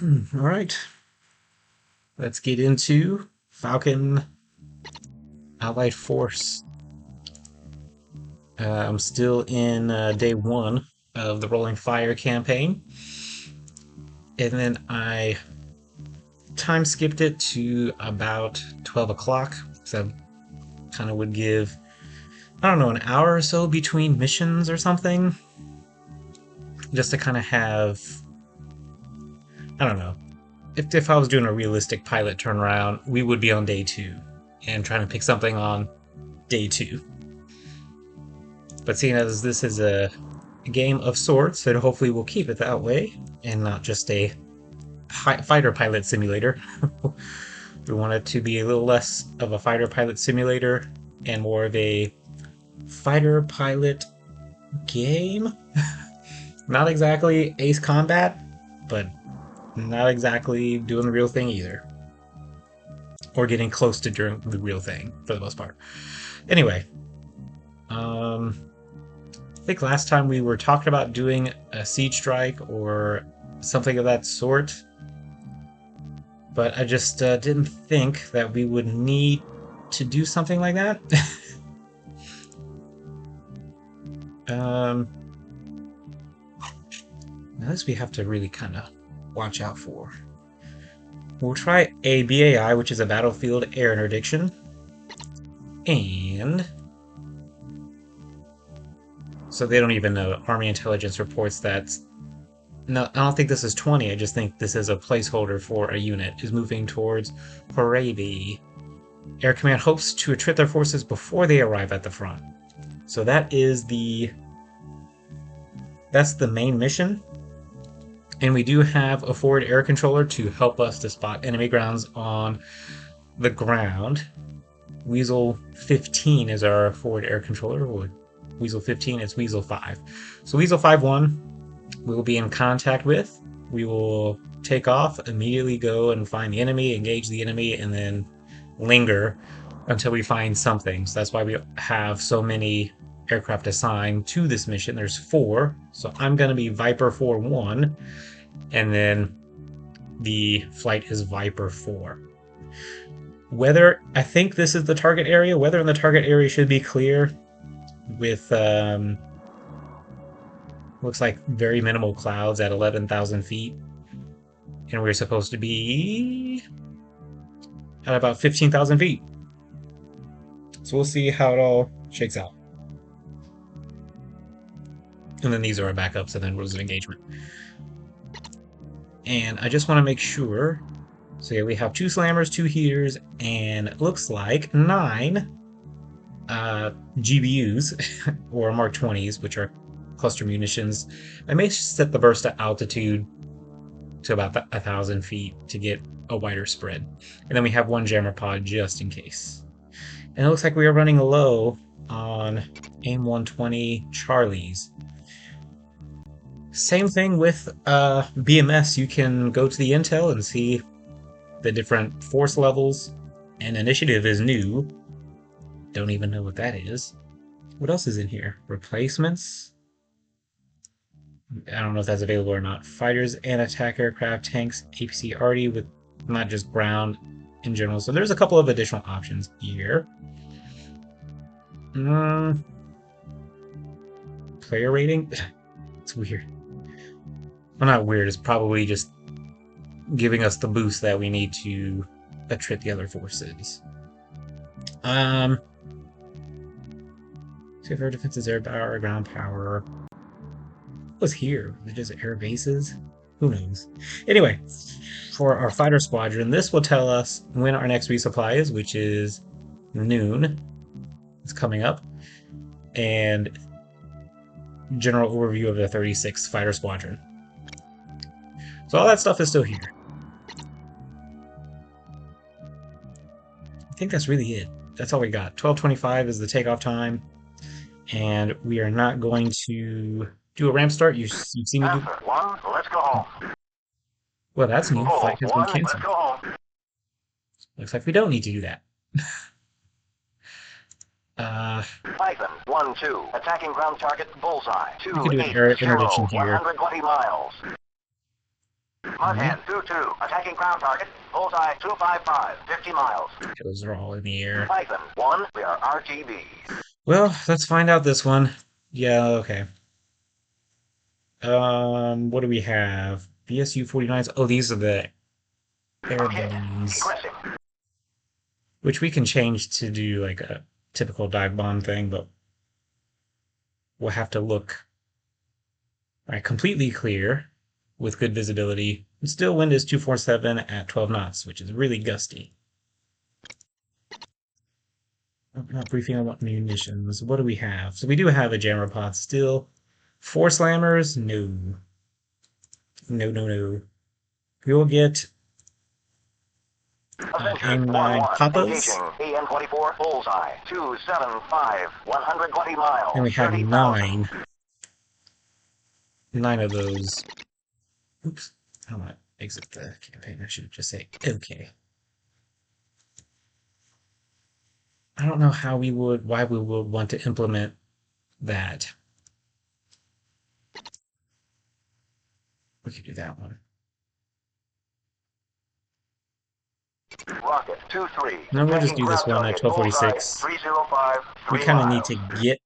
All right, let's get into Falcon Allied Force. I'm still in day one of the Rolling Fire campaign, and then I time skipped it to about 12 o'clock, so kind of would give, I don't know, an hour or so between missions or something, just to kind of have, I don't know. If I was doing a realistic pilot turnaround, we would be on day two and trying to pick something on day two. But seeing as this is a game of sorts, then hopefully we'll keep it that way and not just a fighter pilot simulator. We want it to be a little less of a fighter pilot simulator and more of a fighter pilot game. Not exactly Ace Combat, but not exactly doing the real thing either. Or getting close to doing the real thing for the most part. Anyway, I think last time we were talking about doing a siege strike or something of that sort, but I just didn't think that we would need to do something like that. This we have to really kind of watch out for. We'll try a BAI, which is a battlefield air interdiction, and so they don't even know. Army intelligence reports that. No, I don't think this is 20. I just think this is a placeholder for a unit is moving towards Horabi. Air Command hopes to attrit their forces before they arrive at the front. So that's the main mission. And we do have a forward air controller to help us to spot enemy grounds on the ground. Weasel 15 is our forward air controller. Weasel 15 is Weasel 5. So Weasel 5-1 we will be in contact with. We will take off, immediately go and find the enemy, engage the enemy, and then linger until we find something. So that's why we have so many aircraft assigned to this mission. There's 4. So I'm going to be Viper 4-1, and then the flight is Viper 4. Weather, I think this is the target area. Weather in the target area should be clear with looks like very minimal clouds at 11,000 feet. And we're supposed to be at about 15,000 feet. So we'll see how it all shakes out. And then these are our backups and then rules of engagement. And I just want to make sure. So yeah, we have 2 slammers, 2 heaters, and it looks like 9 GBUs, or Mark 20s, which are cluster munitions. I may set the burst altitude to about 1,000 feet to get a wider spread. And then we have 1 jammer pod just in case. And it looks like we are running low on AIM 120 Charlies. Same thing with BMS. You can go to the intel and see the different force levels. And initiative is new. Don't even know what that is. What else is in here? Replacements. I don't know if that's available or not. Fighters and attack aircraft, tanks, APC arty with not just ground in general. So there's a couple of additional options here. Player rating? It's weird. Well, not weird. It's probably just giving us the boost that we need to attrit the other forces. So if our defense is air power, ground power. What was here? Was it just air bases? Who knows? Anyway, for our fighter squadron, this will tell us when our next resupply is, which is noon. It's coming up. And general overview of the 36th Fighter Squadron. So all that stuff is still here. I think that's really it. That's all we got. 12:25 is the takeoff time. And we are not going to do a ramp start. You've seen me do. One, let's go home. Well, that's new. Flight has been Let's canceled. go home. Looks like we don't need to do that. Python 1-2, attacking ground target bullseye. We could do an air interdiction here. 120 miles. Mudhen 2-2. Attacking ground target. Bullseye 255. 50 miles. Those are all in the air. Python 1. We are RTB. Well, let's find out this one. Yeah, okay. What do we have? BSU 49s. Oh, these are the air balloons, Egressing. which we can change to do like a typical dive bomb thing, but we'll have to look completely clear with good visibility. And still, wind is 247 at 12 knots, which is really gusty. I'm not briefing on what munitions. What do we have? So we do have a jammer pod still. 4 slammers? No. No, no, no. We will get AIM-9 Papas. AN-24 Bullseye 275. 120 miles. And we have 30,000. 9 of those. Oops. How do I exit the campaign? I should just say okay. I don't know why we would want to implement that. We could do that one. Rocket 2-3. No, we'll just do this one at 1246. 305. We kind of need to get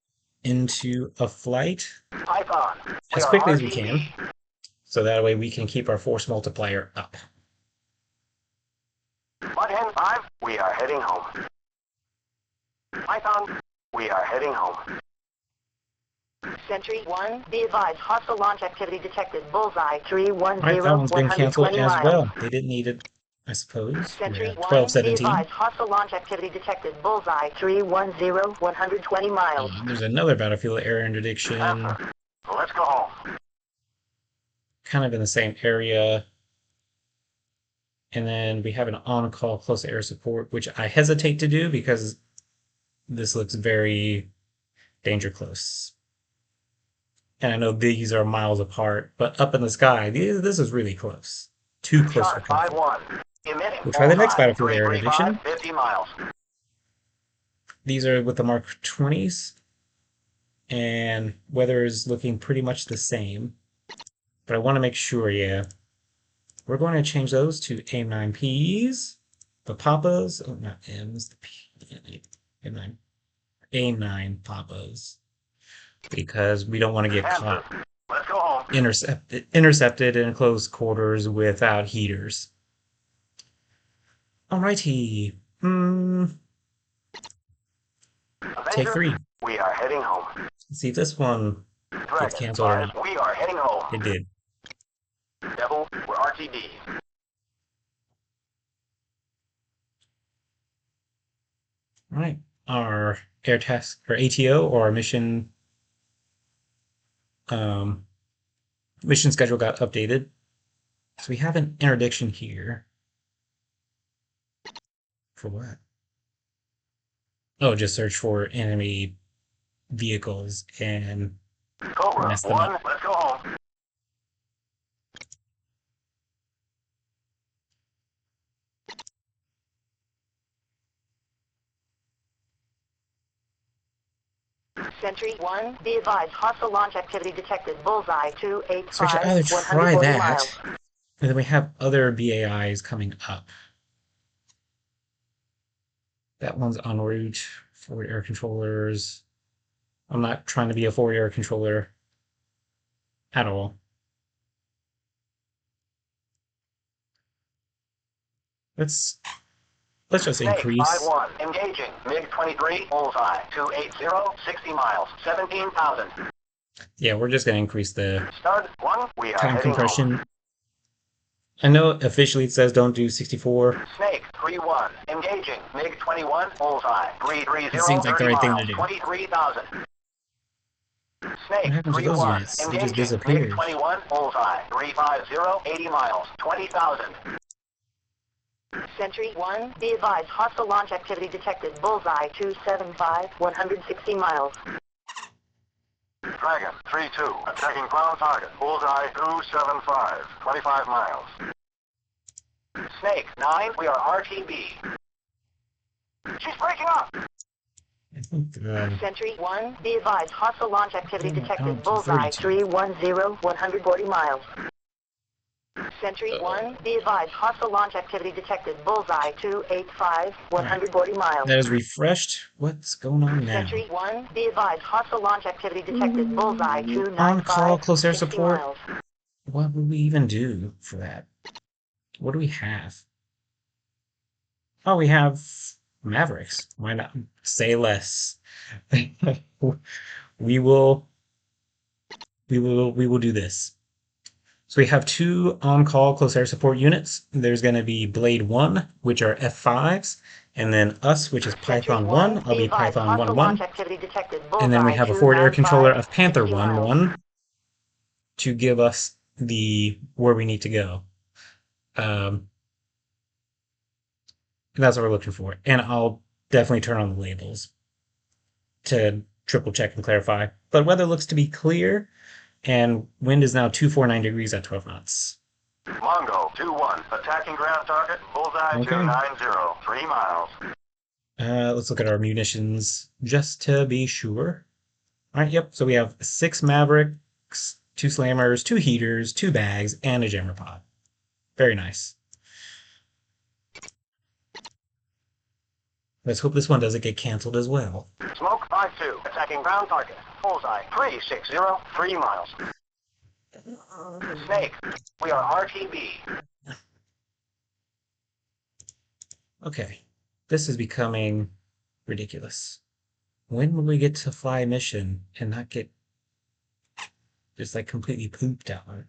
into a flight Python. as quickly as we can, so that way we can keep our force multiplier up. Mudhen 5. We are heading home. Python. We are heading home. Sentry 1, be advised, hostile launch activity detected. Bullseye 310, Alright, that one's been canceled 120 as miles. well. They didn't need it, I suppose. Sentry We're at 1, be 1217. advised, hostile launch activity detected. Bullseye 310, 120 miles. There's another battlefield air interdiction, Let's go home. kind of in the same area. And then we have an on-call close air support, which I hesitate to do because this looks very danger close. And I know these are miles apart, but up in the sky, this is really close. Too close for Shot comfort. 5-1. We'll try the next battlefield air 335, interdiction. 50 miles. These are with the Mark 20s, and weather is looking pretty much the same. But I want to make sure, yeah. We're going to change those to AIM-9Ps, the Papas, oh, not M's, the P, AIM-9, AIM-9 Papas, because we don't want to get caught Let's go home. intercepted in close quarters without heaters. Alrighty. Take 3. We are heading home. Let's see if this one gets Dragon canceled or 5, not. we are heading home. It did. Devil, we're RTD. Alright. Our air task or ATO or our mission mission schedule got updated. So we have an interdiction here. For what? Oh, just search for enemy vehicles and Cobra mess them 1, up. let's go home. Sentry 1, be advised, hostile launch activity detected. Bullseye So I 285, should either try 140 that, miles. and then we have other BAIs coming up. That one's en route. Forward air controllers. I'm not trying to be a forward air controller at all. Let's just Snake increase. 5-1, engaging. MiG-23, Bullseye 280, 60 miles, 17,000. Yeah, we're just gonna increase the Start 1, we are time heading compression. home. I know officially it says don't do 64. Snake 3-1, engaging. MiG-21, Bullseye 330, It seems like the 30 right thing to miles, do. 23,000. What Snake happens to those 3-1, units? They just engaging. disappear. MiG-21, Bullseye 350, 80 miles, 20,000. Sentry 1, be advised, hostile launch activity detected. Bullseye 275, 160 miles. Dragon 3-2, attacking ground target. Bullseye 275, 25 miles. Snake 9, we are RTB. She's breaking up. I think Sentry 1, be advised, hostile launch activity Yeah, detected. down to Bullseye 32. 310, 140 miles. Sentry 1, be advised, hostile launch activity detected. Bullseye 285, 140 miles. That is refreshed. What's going on now? Sentry 1, be advised, hostile launch activity detected. Bullseye 295, On call, close air 60 support. miles. What would we even do for that? What do we have? Oh, we have Mavericks. Why not say less? we will do this. So we have two on-call close air support units. There's going to be Blade 1, which are F5s, and then us, which is Python 1. I'll be Python 1-1. And then we have a forward air controller of Panther 1-1 to give us the where we need to go. That's what we're looking for. And I'll definitely turn on the labels to triple check and clarify. But weather looks to be clear, and wind is now 249 degrees at 12 knots. Mongo 2-1, attacking ground target, bullseye Okay. 290, 3 miles. Let's look at our munitions just to be sure. All right, yep. So we have 6 Mavericks, 2 Slammers, 2 Heaters, 2 bags, and a jammer pod. Very nice. Let's hope this one doesn't get canceled as well. Smoke 5-2, attacking ground target, bullseye 360, 3 miles. Snake, we are RTB. Okay, this is becoming ridiculous. When will we get to fly a mission and not get just like completely pooped out?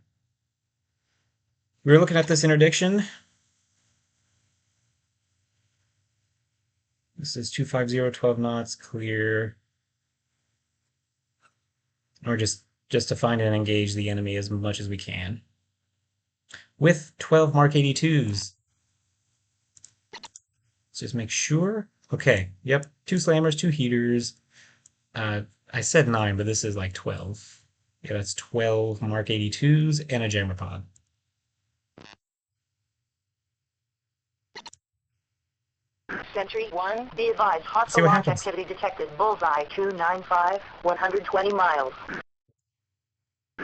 We were looking at this interdiction. This is 250, 12 knots, clear. Or just to find and engage the enemy as much as we can. With 12 Mark 82s. Let's just make sure. Okay, yep, 2 Slammers, 2 Heaters. I said 9, but this is like 12. Yeah, that's 12 Mark 82s and a jammer pod. Sentry 1, be advised, See hostile what launch happens. activity detected. Bullseye 295, 120 miles.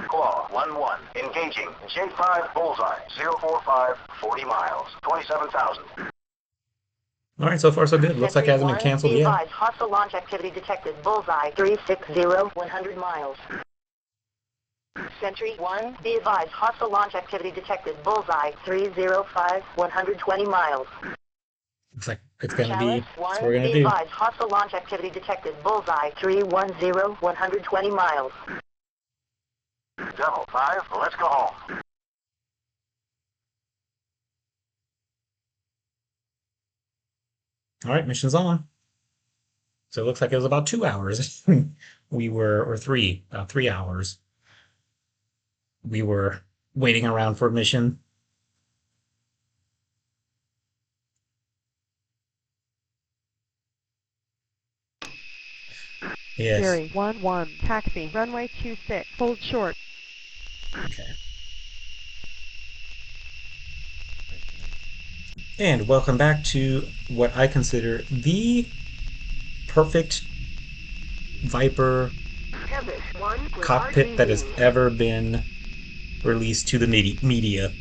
Claw 1-1, engaging J5 bullseye 045, 40 miles, 27,000. All right, so far so good. Looks like it Sentry hasn't been 1, canceled be yet. advised, hostile launch activity detected. Bullseye 360, 100 miles. Sentry 1, be advised, hostile launch activity detected. Bullseye 305, 120 miles. Looks like it's gonna be. Chalice That's what 1, we're gonna be do. advised, hostile launch activity detected. Bullseye 310, 120 miles. Devil 5, let's go home. All right, mission's on. So it looks like it was about 2 hours. Or 3, about 3 hours. We were waiting around for a mission. Yes. Jerry 1-1, taxi, runway 26, hold short. Okay. And welcome back to what I consider the perfect Viper cockpit that has ever been released to the media.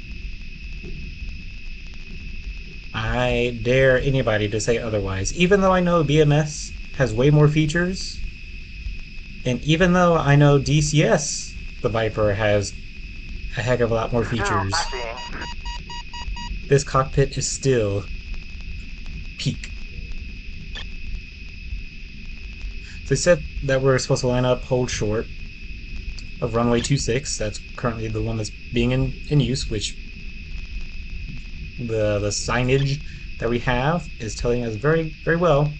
I dare anybody to say otherwise. Even though I know BMS has way more features, and even though I know DCS, the Viper, has a heck of a lot more features, this cockpit is still peak. They said that we're supposed to line up hold short of runway 26. That's currently the one that's being in use, which the signage that we have is telling us very, very well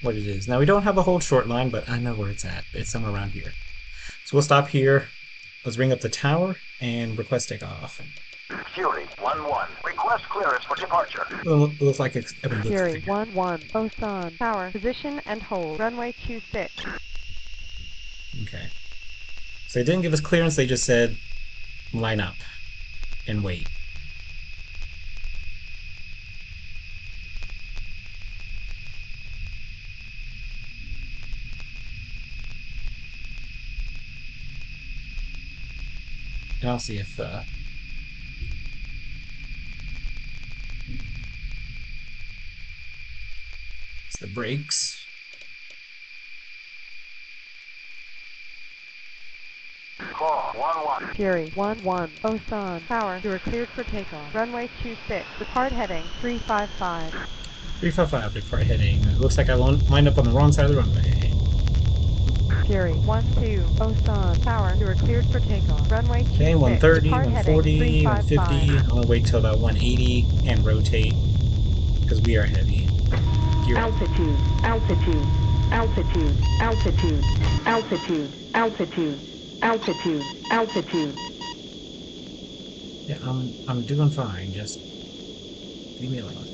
what it is. Now, we don't have a hold short line, but I know where it's at. It's somewhere around here. So we'll stop here. Let's ring up the tower and request takeoff. Fury 1-1, request clearance for departure. It looks like it's... Jerry 1-1, Osan, tower, position and hold, runway 26. Okay. So they didn't give us clearance, they just said line up and wait. And I'll see if it's the brakes. Call 1-1. Fury 1-1, Osan Tower, you are cleared for takeoff. Runway 26, depart heading 355. 355 before heading. It looks like I lined up on the wrong side of the runway. Fury 1-2, Osan Tower, you are cleared for takeoff. Runway 26, Okay, 130, depart heading 140, 355. 150. I'm gonna wait till about 180 and rotate because we are heavy. Gear up. Altitude, altitude, altitude, altitude, altitude, altitude, altitude, altitude. Yeah, I'm doing fine. Just leave me alone.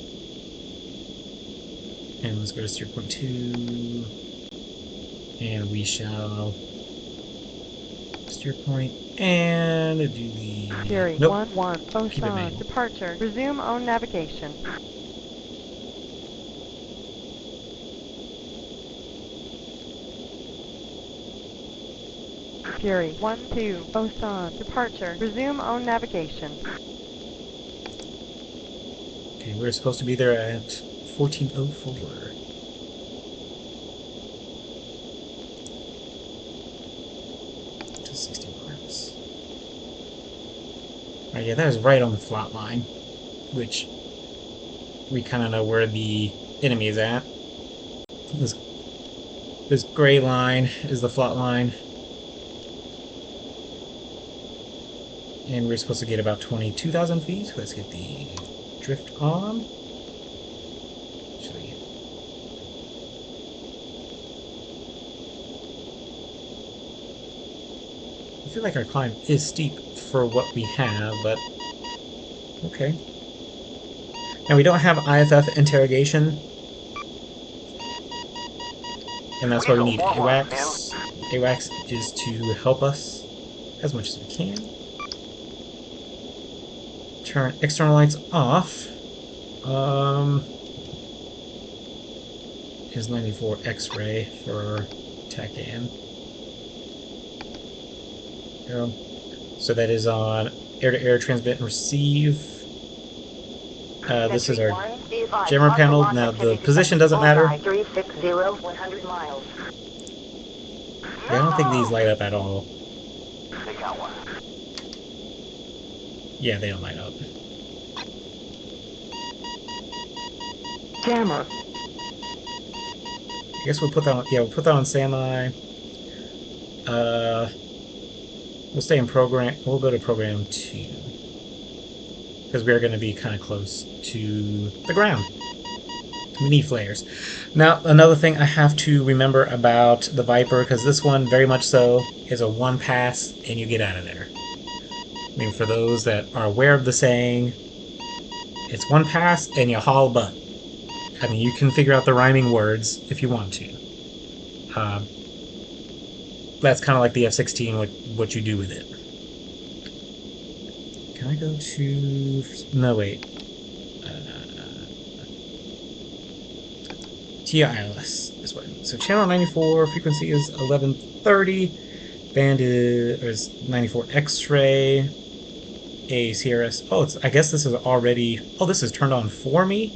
And let's go to 0.2, and we shall steer point and do the Fury nope. 1-1, Keep it Osan, manual. departure. Resume own navigation. Fury 1-2, Osan, departure. Resume own navigation. Okay, we're supposed to be there at 1404. To 60 miles. Alright, yeah, that is right on the flat line, which we kind of know where the enemy is at. This gray line is the flat line. And we're supposed to get about 22,000 feet. Let's get the drift on. Actually, I feel like our climb is steep for what we have, but okay. Now we don't have IFF interrogation, and that's why we need AWACS. AWACS is to help us as much as we can. Turn external lights off. Is 94 X-ray for TACAN. So that is on air-to-air transmit and receive. This is our jammer panel. Now the position doesn't matter. 360, 100 miles. Yeah, I don't think these light up at all. They got one. Yeah, they don't light up. Jammer, I guess we'll put that on. Yeah, we'll put that on standby. We'll stay in program. We'll go to program 2 because we are going to be kind of close to the ground. We need flares. Now, another thing I have to remember about the Viper, because this one, very much so, is a one pass and you get out of there. I mean, for those that are aware of the saying, it's one pass and you haul butt. I mean, you can figure out the rhyming words if you want to. That's kind of like the F-16, what you do with it. Can I go to... No, wait. TILS this way. So channel 94, frequency is 1130. Band is 94 X-ray. A CRS. Oh, I guess this is already... Oh, this is turned on for me.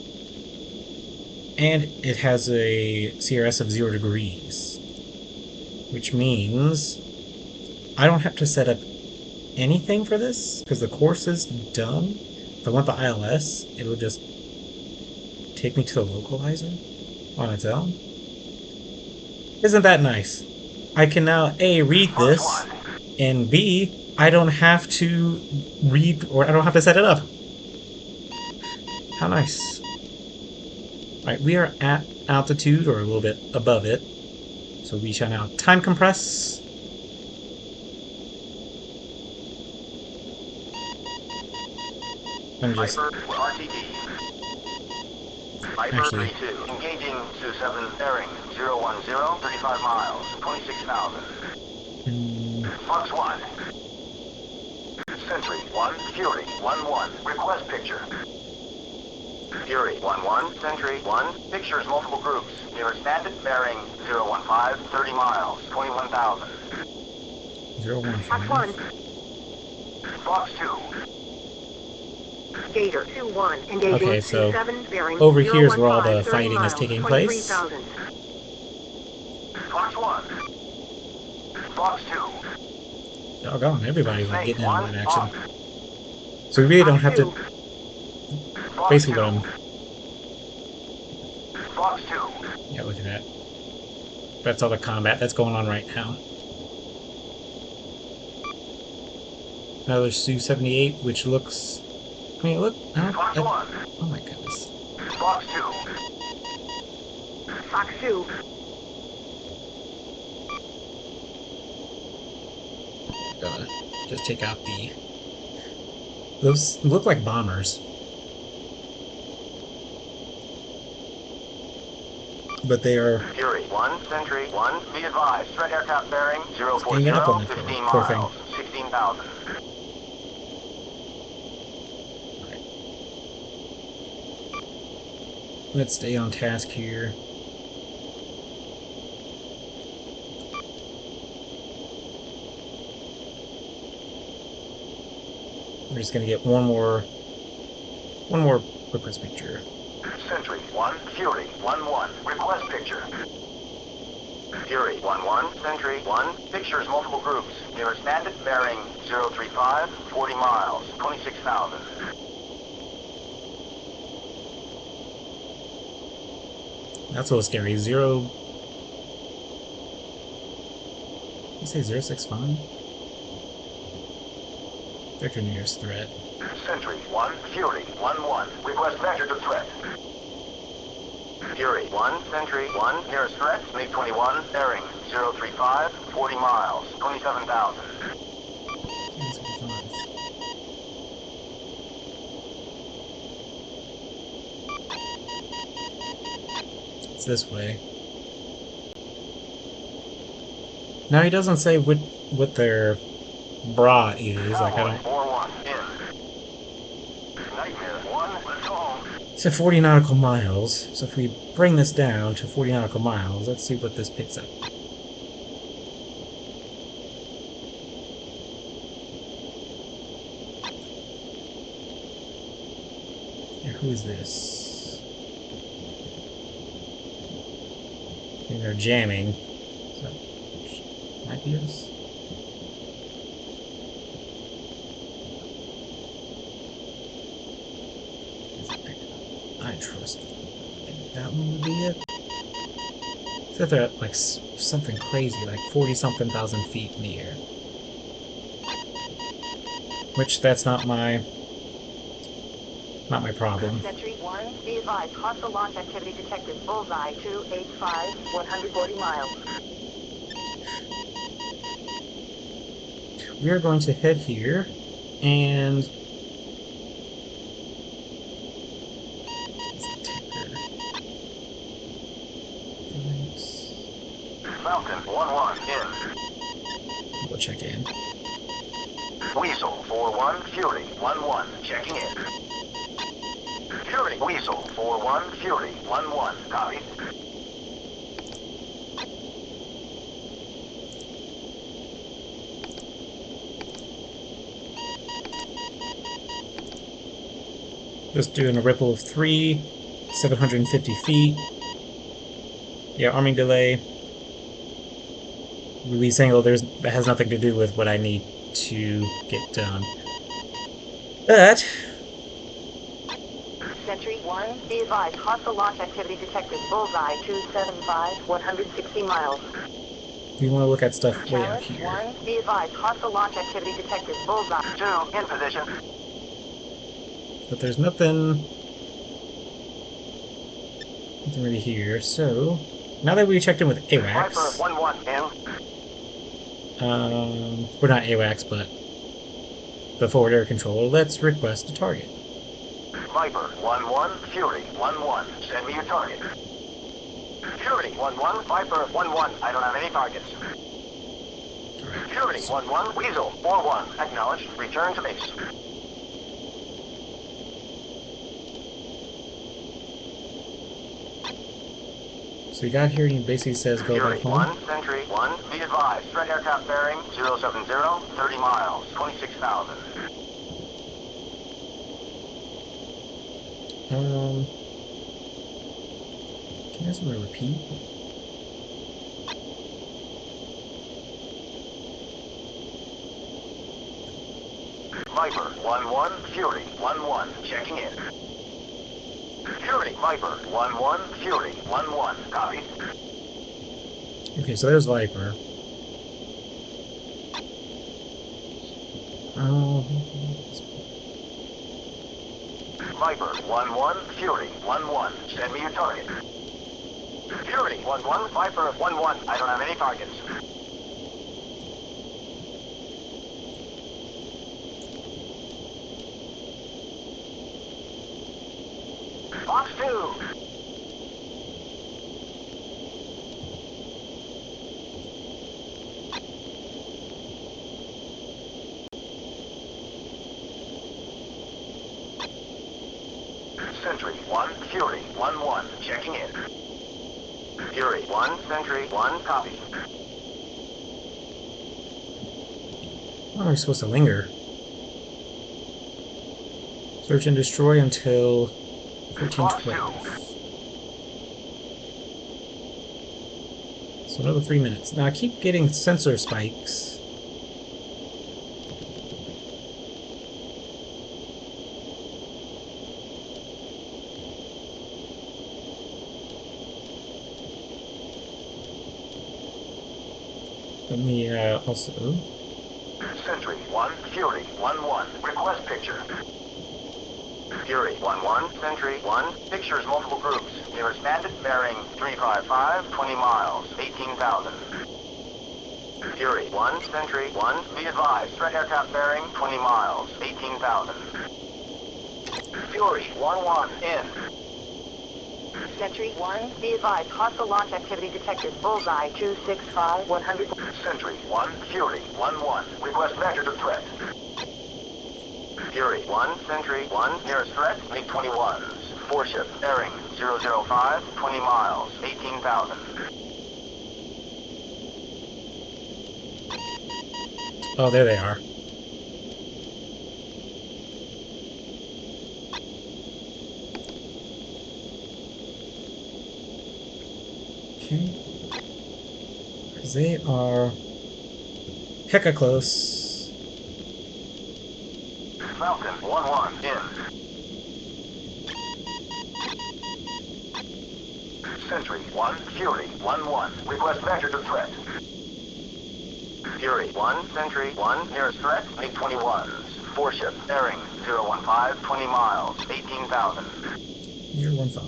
And it has a CRS of 0 degrees. Which means I don't have to set up anything for this, because the course is done. If I want the ILS, it'll just take me to the localizer on its own. Isn't that nice? I can now A, read this, and B, I don't have to read, or I don't have to set it up. How nice. Alright, we are at altitude, or a little bit above it. So we shall now time compress. I'm just... Viper RTD. Viper Actually... 32. Engaging Sioux-7 bearing 010, 35 miles, 26,000. Fox 1. Sentry 1, Fury 1-1. Request picture. Fury 1-1, Sentry 1. Pictures multiple groups. Nearest standard bearing 015, 30 miles, 21,000. 015. Fox 1. Fox 2. Gator 2-1, engaging Okay, so 27, bearing over here is 015, where all the 30 fighting is miles, taking place. 23,000. Fox 1. Fox 2. Doggone, everybody's like Snake getting in on 1, that action. off. So we really don't Fox have to. 2, Fox Basically, 2. what I'm. Fox 2. Yeah, look at that. That's all the combat that's going on right now. Another Su-78, which looks. I mean, look. Fox 1. Oh my goodness. Fox 2. Fox 2, Gonna just take out the. Those look like bombers, but they are Fury 1, Sentry 1, be advised, threat aircraft bearing 040, ganging up on that 15 poor thing. miles, 16,000. Alright. Let's stay on task here. We're just gonna get one more request picture. Sentry 1, Fury 1-1, request picture. Fury 1-1, Sentry 1, pictures multiple groups. Nearest bandit bearing 035, 40 miles, 26,000. That's a little scary. Zero. You say 065? Vector nearest threat. Sentry 1, Fury 1-1, request vector to threat. Fury 1, Sentry 1, nearest threat, MiG 21, bearing 035, 40 miles, 27,000. 065. It's this way. Now he doesn't say what their bra is. Like I Cowboy don't. 4-1, in. Nightmare 1, let's go. It's at 40 nautical miles. So if we bring this down to 40 nautical miles, let's see what this picks up. And who is this? I think they're jamming. So might be us. I trust them. I think that one would be it. Except they're at like something crazy, like 40 something thousand feet in the air. Which that's not my problem. Sentry 1, be advised, hostile launch activity detected, bullseye 285, 140 miles. We are going to head here and Falcon 1-1, in. we'll check in. Weasel 4-1, Fury 1-1, checking in. Fury, Weasel 4-1, Fury 1-1, copy. Just doing a ripple of 3, 750 feet. Yeah, arming delay. Release angle, that has nothing to do with what I need to get done. But Sentry 1, be advised, hostile launch activity detected, bullseye 275, 160 miles. we want to look at stuff way out Challenge here. 1, be advised, hostile launch activity detected, bullseye 2, in position. But there's nothing really here. So now that we checked in with Viper AWACS, 1-1, in. we're not AWACS, but the forward air controller. Let's request a target. Viper 1-1, Fury 1-1, send me your target. Fury 1-1, Viper 1-1, I don't have any targets. Fury 1-1, Weasel 4-1, acknowledged, return to base. So we got here and he basically says go Fury back home. 1, Sentry 1, be advised, threat aircraft bearing 070, 30 miles, 26,000. Can I someone repeat? Viper 1-1, Fury 1-1, checking in. Fury, Viper 1-1, Fury 1-1, copy. Okay, so there's Viper. Viper 1-1, Fury 1-1, send me your target. Fury 1-1, Viper 1-1, I don't have any targets. Fox 2. Sentry 1, Fury 1-1, checking in. Fury 1, Sentry 1, copy. How am I supposed to linger? Search and destroy until Fox 2. 1412. So another 3 minutes. Now I keep getting sensor spikes. Let me also. Sentry 1, Fury 1-1, request picture. Fury 1-1, Sentry 1, pictures multiple groups. Nearest bandit bearing 355, 20 miles, 18,000. Fury 1, Sentry 1, be advised, threat aircraft bearing 20 miles, 18,000. Fury 1-1, in. Sentry 1, be advised, hostile launch activity detected. Bullseye 265, 100. Sentry 1, Fury 1-1, request measure to threat. Fury 1, Sentry 1, nearest threat, MiG-21s. 4-ship, bearing 005, 20 miles, 18,000. Oh, there they are. Okay. They are hecka close. Falcon 1-1, in. Sentry 1, Fury 1-1, request measure to threat. Fury 1, Sentry 1, nearest threat, MiG-21s. 4-ship, bearing 015, 20 miles, 18,000. 015.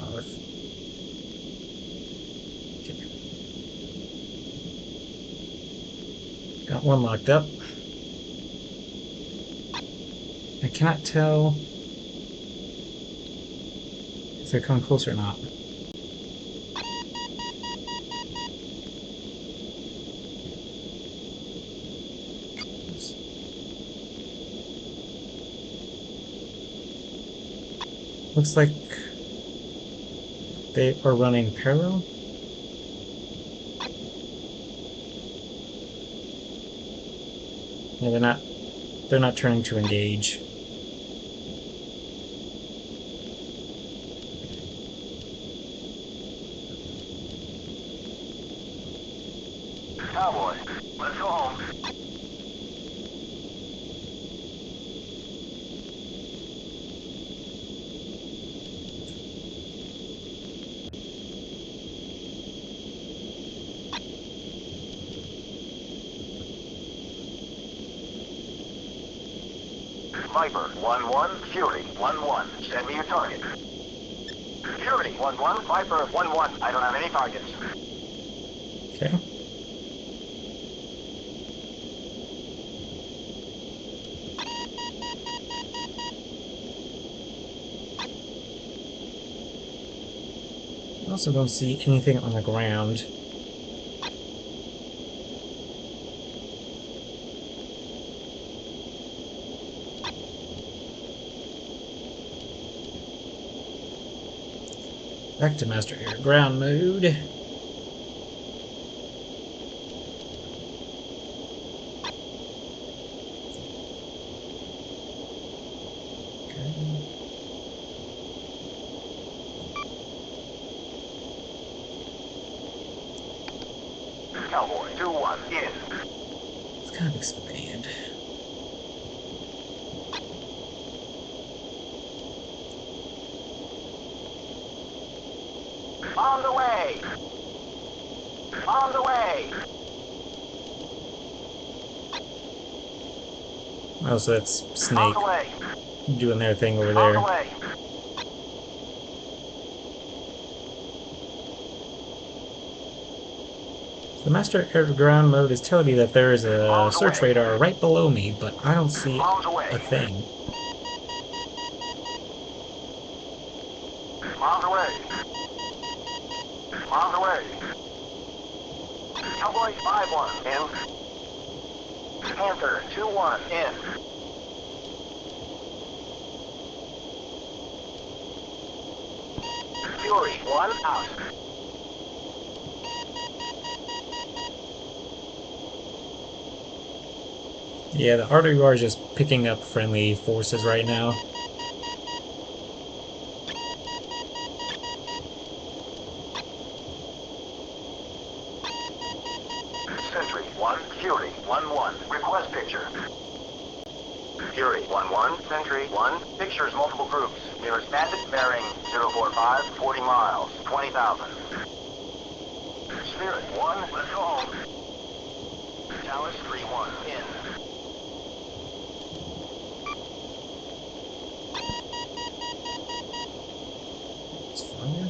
Okay. Got one locked up. I cannot tell if they're coming close or not. Looks like they are running parallel. Yeah, they're not turning to engage. Cowboy, let's go home. Viper 1-1, Fury 1-1, send me your target. Fury 1-1, Viper 1-1, I don't have any targets. Okay. I also don't see anything on the ground. Back to master air ground mode. Okay. Cowboy 2-1 in. Let's kind of expand. On the way. On the way. Oh, so that's On Snake the way. doing their thing over On there. the way. The master air to ground mode is telling me that there is a On the search way. radar right below me, but I don't see On the way. a thing. On the way. On the way. Cowboy 5-1 in. Panther 2-1 in. Fury 1 out. Yeah, the RWR is just picking up friendly forces right now. Sentry 1, Fury 1-1. Request picture. Fury 1-1, Sentry 1. Pictures multiple groups. Nearest bandit bearing 045, 40 miles, 20,000. Spirit 1, let's go home. Dallas 3-1 in. It's farther.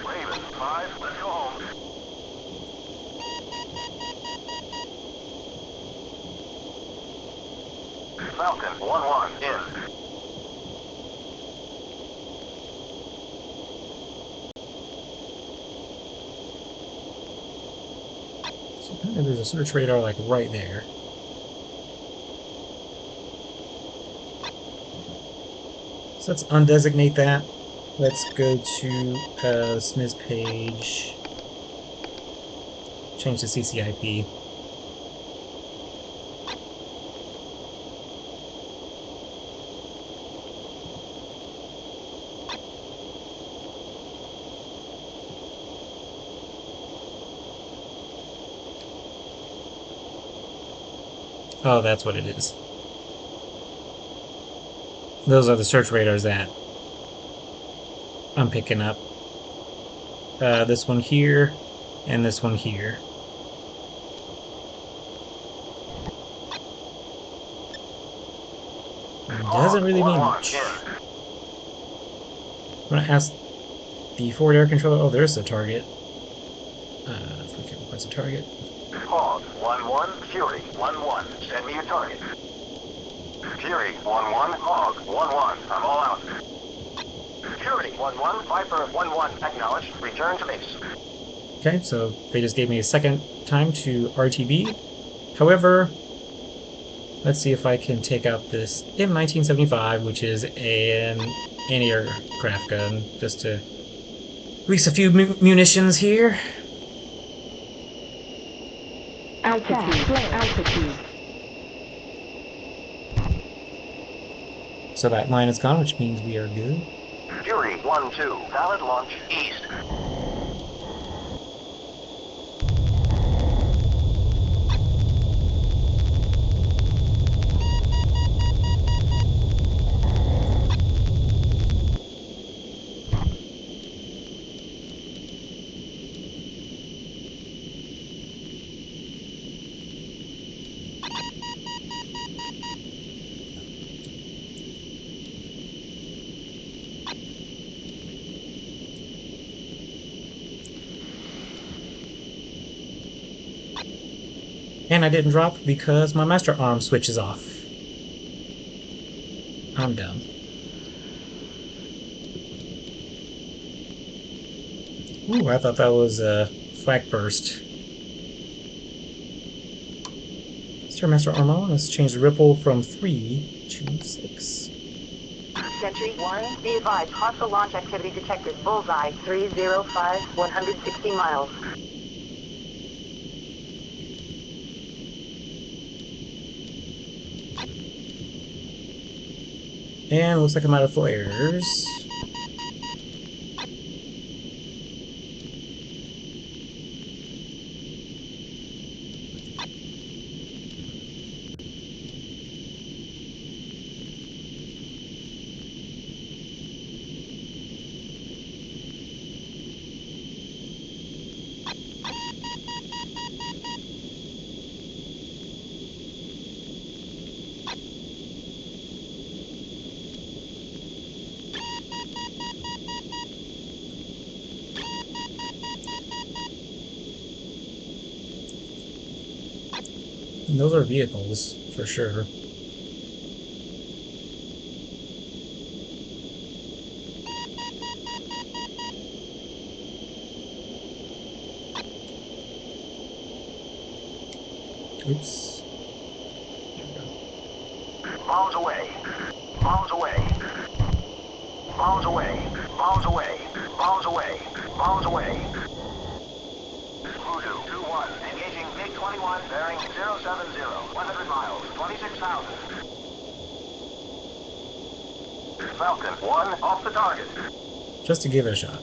Raven 5, let's go home. Falcon 1-1 in. So apparently there's a search radar like right there. So let's undesignate that. Let's go to Smith's page. Change the CCIP. Oh, that's what it is. Those are the search radars that I'm picking up. This one here, and this one here. Doesn't really mean much. I'm gonna ask the forward air controller. Oh, there's the target. What's the target? Hog 1-1, Fury 1-1. Send me your target. Fury 1-1, Hog 1-1. I'm all out. Fury 1-1, Viper 1-1. Acknowledged. Return to base. Okay, so they just gave me a second time to RTB. However, let's see if I can take out this M1975, which is an anti-aircraft gun, just to release a few munitions here. Altitude. So that line is gone, which means we are good. Fury 1-2. Valid launch east. And I didn't drop because my master arm switch is off. I'm dumb. Ooh, I thought that was a flak burst. Let's turn master arm on. Let's change the ripple from 3 to 6. Sentry 1, be advised, hostile launch activity detected. Bullseye 305, 160 miles. And looks like I'm out of flares. And those are vehicles, for sure. Oops. There we go. Bombs away. Bombs away. Bombs away. Bombs away. Bombs away. Bombs away. Voodoo 2-1. Engaging MiG-21 bearing 070. 100 miles. 26,000. Falcon 1 off the target. Just to give it a shot.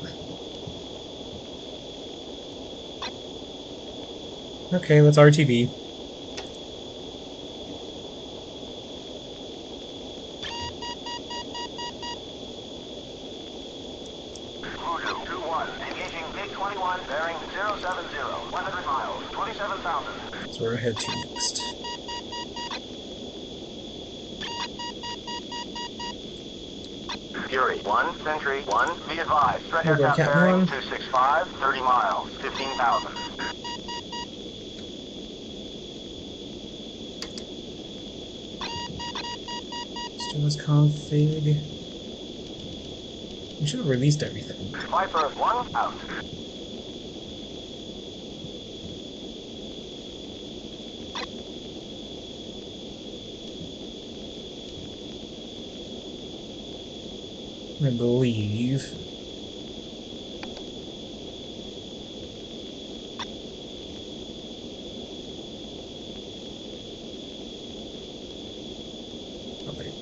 Okay, let's RTB. Voodoo 2-1. Engaging MiG-21 bearing 070. 100 miles. 27,000. That's where I head to next. Fury 1, Sentry 1, be advised. Threat Here we go, aircraft Cat bearing 1. 265, 30 miles, 15,000. Stores config. We should have released everything. Viper 1 out. I believe. Oh, wait.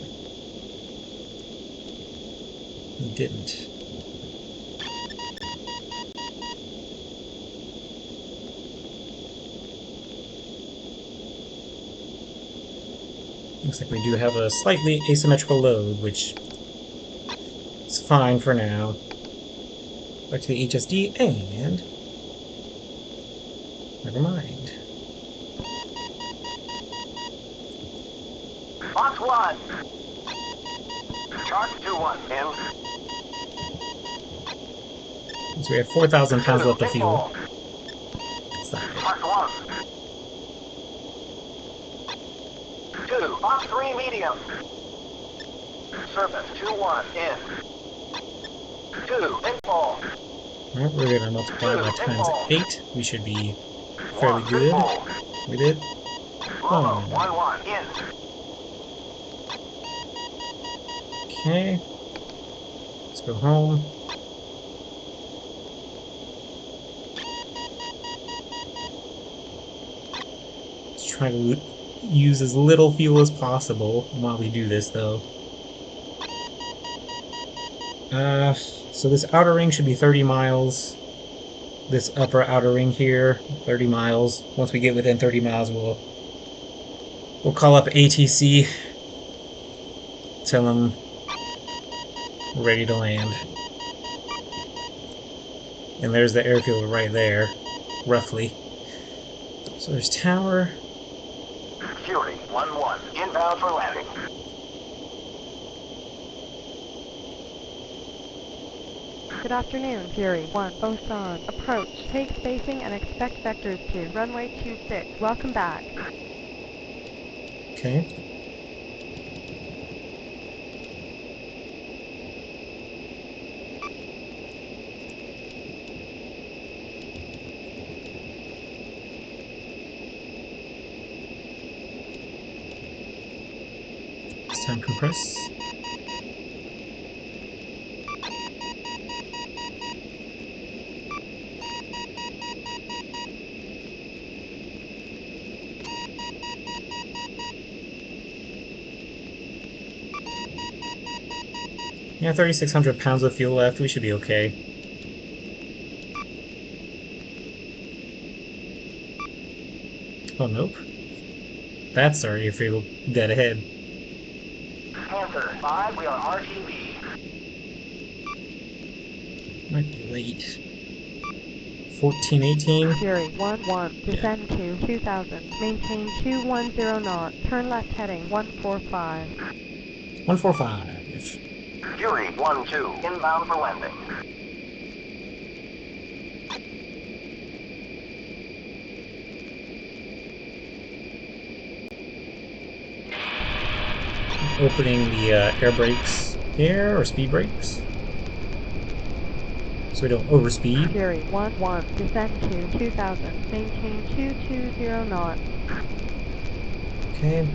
He didn't. Looks like we do have a slightly asymmetrical load, which is fine for now. Back to the HSD, and never mind. Box 1. Shark 2-1 in. So we have 4,000 pounds left of fuel. Ball. It's not good. Box 1. 2. Box 3 medium. Serpent 2-1 in. 2. Ball. Alright, we're gonna multiply by times 8. We should be fairly good. We did. Lobo 1-1 in. Okay. Let's go home. Let's try to use as little fuel as possible while we do this, though. So this outer ring should be 30 miles. This upper outer ring here, 30 miles. Once we get within 30 miles, we'll call up ATC. Tell them we're ready to land. And there's the airfield right there, roughly. So there's tower. Fury 1-1 inbound for landing. Good afternoon, Fury 1, Osan. Approach, take spacing and expect vectors to runway 26. Welcome back. Okay. It's time to compress. Yeah, 3,600 pounds of fuel left. We should be okay. Oh, nope. That's our airfield dead ahead. Panther 5, we are RTB. Might be late. 1418. Fury 1-1, descend to 2000, maintain 210 knots, turn left heading 145. 145. Fury 1-2, inbound for landing. Opening the air brakes here, or speed brakes. So we don't overspeed. Fury 1-1, descend to 2000, maintain 220 knots. Okay.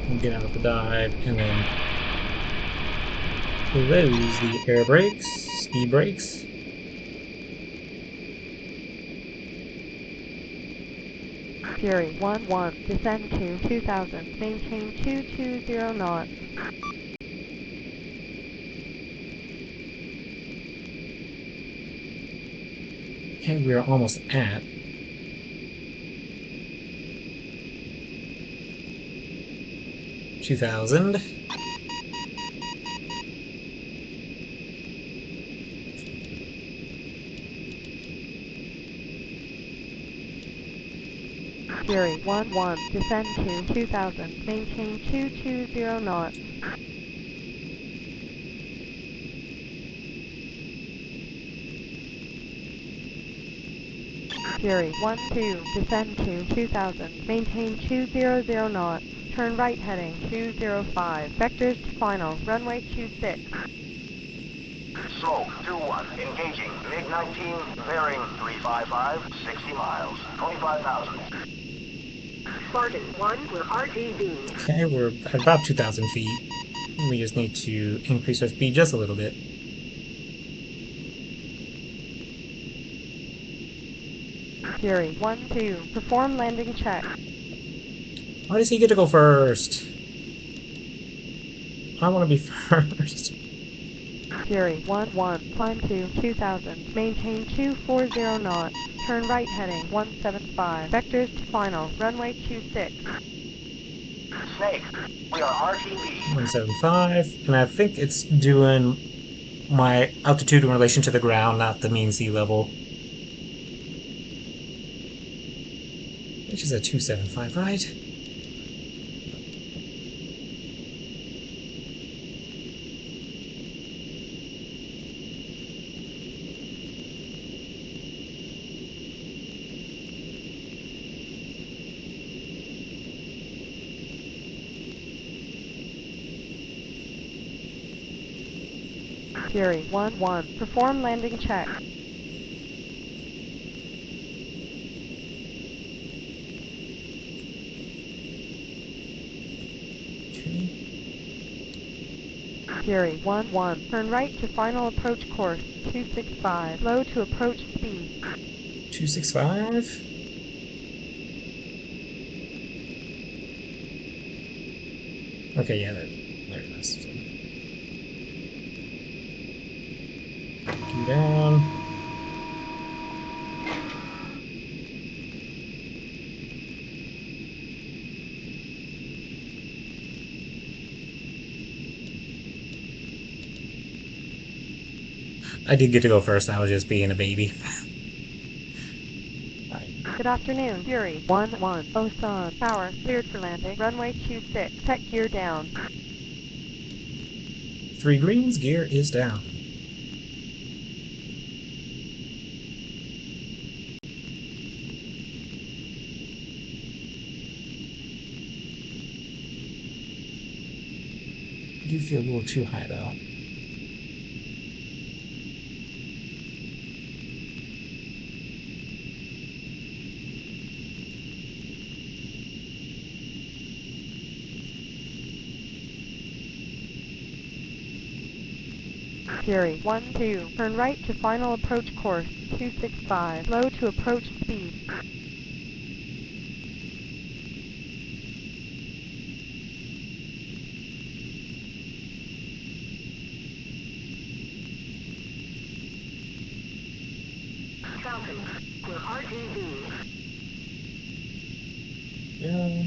We'll get out of the dive and then close the air brakes, speed brakes. Fury 1-1, descend to 2000, maintain 220 knots. Okay, we are almost at 2000. Fury 1-1, descend to 2000, maintain 220 knots. Fury 1-2, descend to 2000, maintain 200 knots, turn right heading 205, vectors to final, runway 26. Smoke 2-1, engaging. MiG-19, bearing 355, 60 miles, 25,000. Spartan 1, we're RTB. Okay, we're at about 2,000 feet. We just need to increase our speed just a little bit. Fury 1-2, perform landing check. Why does he get to go first? I want to be first. Fury 1-1, climb to 2000, maintain 240 knots, turn right heading 175, vectors to final, runway 26. Snake, we are RTB. 175, and I think it's doing my altitude in relation to the ground, not the mean sea level. Which is a 275, right? Fury 1-1, perform landing check. Okay. Fury 1-1, turn right to final approach course 265, slow to approach speed. 265. Okay, yeah, there it is. Two down. I did get to go first. I was just being a baby. Good afternoon, Fury 1-1, Osan, power, cleared for landing, runway 26, tech gear down. 3 greens, gear is down. I do feel a little too high though. Fury 1-2. Turn right to final approach course 265. Slow to approach speed. Falcon, for RTV. Yeah.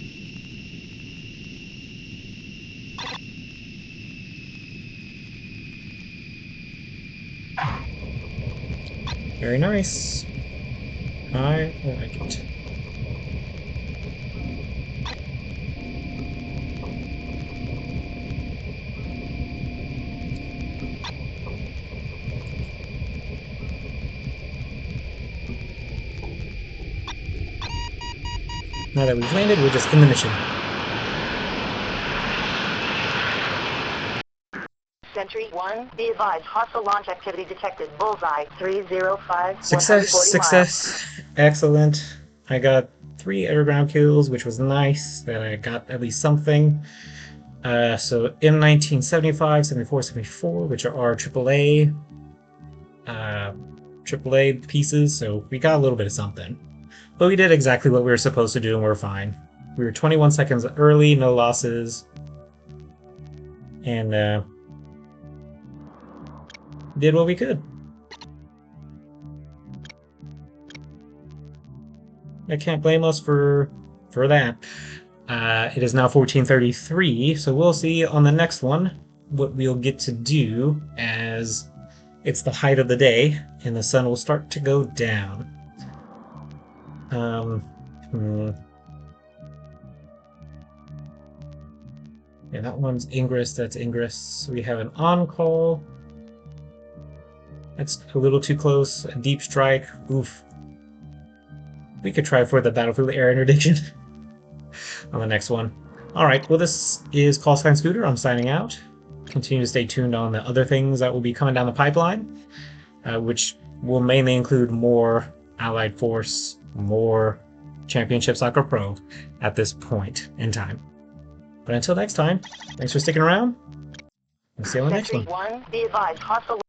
Very nice. I like it. Now that we've landed, we're just in the mission. Sentry 1, be advised, hostile launch activity detected. Bullseye, 305, Success, 140 miles. success. Excellent. I got 3 airground kills, which was nice that I got at least something. So M1975, 74, 74, which are our AAA pieces, so we got a little bit of something. But we did exactly what we were supposed to do, and we're fine. We were 21 seconds early, no losses, and did what we could. I can't blame us for that. It is now 14:33, so we'll see on the next one what we'll get to do as it's the height of the day and the sun will start to go down. Yeah, that one's Ingress, that's Ingress. We have an on-call. That's a little too close. A deep strike. Oof. We could try for the Battlefield Air Interdiction on the next one. Alright, well this is Call Sign Scooter. I'm signing out. Continue to stay tuned on the other things that will be coming down the pipeline, which will mainly include more Allied Force, more Championship Soccer Pro at this point in time. But until next time, thanks for sticking around. We'll see you on the next Sentry one. 1, be advised, hostile